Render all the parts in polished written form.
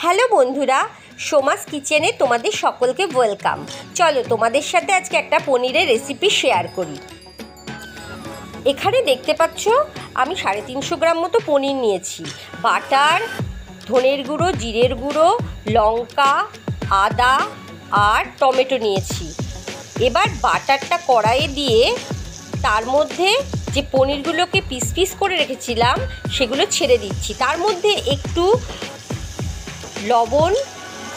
Hello বন্ধুরা, সোমাস কিচেনে তোমাদের সকলকে ওয়েলকাম। চলো তোমাদের সাথে আজকে একটা পনিরের রেসিপি শেয়ার করি। এখানে দেখতে পাচ্ছ আমি 350 গ্রাম মতো পনির নিয়েছি। বাটার, ধনের গুঁড়ো, জিরের গুঁড়ো, লঙ্কা, আদা আর টমেটো নিয়েছি। এবার বাটারটা কড়াইয়ে দিয়ে তার মধ্যে যে পনিরগুলোকে পিস পিস করে রেখেছিলাম সেগুলো ছেড়ে দিচ্ছি। তার মধ্যে একটু লবণ,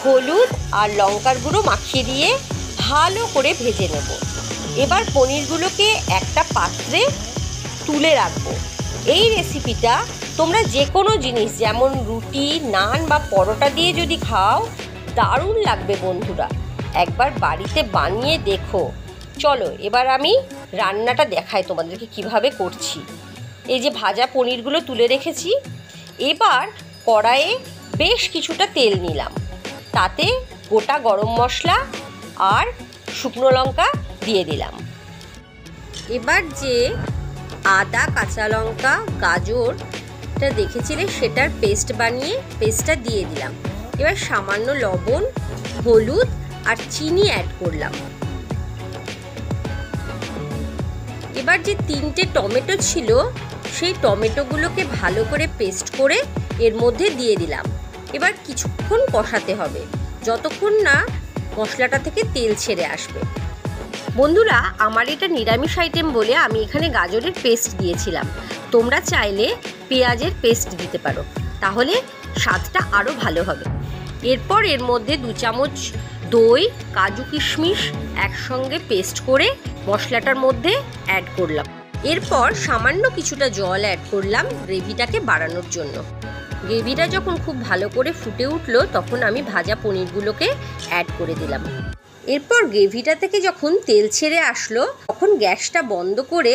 হলুদ আর লঙ্কার গুঁড়ো মাখিয়ে দিয়ে ভালো করে ভেজে নেব। এবার পনিরগুলোকে একটা পাত্রে তুলে রাখবো। এই রেসিপিটা তোমরা যে কোনো জিনিস যেমন রুটি, নান বা পরোটা দিয়ে যদি খাও দারুণ লাগবে বন্ধুরা। একবার বাড়িতে বানিয়ে দেখো। চলো এবার আমি রান্নাটা দেখাই তোমাদেরকে কিভাবে করছি। এই যে ভাজা পনিরগুলো তুলে রেখেছি। এবার কড়াইয়ে বেশ কিছুটা তেল নিলাম, তাতে গোটা গরম মশলা আর শুকনো লঙ্কা দিয়ে দিলাম। এবার যে আদা, কাঁচা লঙ্কা, গাজরটা দেখেছিলে সেটার পেস্ট বানিয়ে পেস্টটা দিয়ে দিলাম। এবার সামান্য লবণ, হলুদ আর চিনি অ্যাড করলাম। এবার যে 3টে টমেটো ছিল সেই টমেটোগুলোকে ভালো করে পেস্ট করে এর মধ্যে দিয়ে দিলাম। এবার কিছুক্ষণ কষাতে হবে, যতক্ষণ না মশলাটা থেকে তেল ছেড়ে আসবে। বন্ধুরা, আমার এটা নিরামিষ আইটেম বলে আমি এখানে গাজরের পেস্ট দিয়েছিলাম। তোমরা চাইলে পেঁয়াজের পেস্ট দিতে পারো, তাহলে স্বাদটা আরও ভালো হবে। এরপর এর মধ্যে 2 চামচ দই, কাজু কিশমিশ একসঙ্গে পেস্ট করে মশলাটার মধ্যে অ্যাড করলাম। এরপর সামান্য কিছুটা জল অ্যাড করলাম গ্রেভিটাকে বাড়ানোর জন্য। গ্রেভিটা যখন খুব ভালো করে ফুটে উঠলো তখন আমি ভাজা পনিরগুলোকে অ্যাড করে দিলাম। এরপর গ্রেভিটা থেকে যখন তেল ছেড়ে আসলো তখন গ্যাসটা বন্ধ করে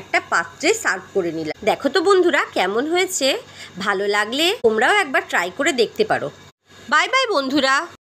একটা পাত্রে সার্ভ করে নিলাম। দেখো তো বন্ধুরা কেমন হয়েছে। ভালো লাগলে তোমরাও একবার ট্রাই করে দেখতে পারো। বাই বাই বন্ধুরা।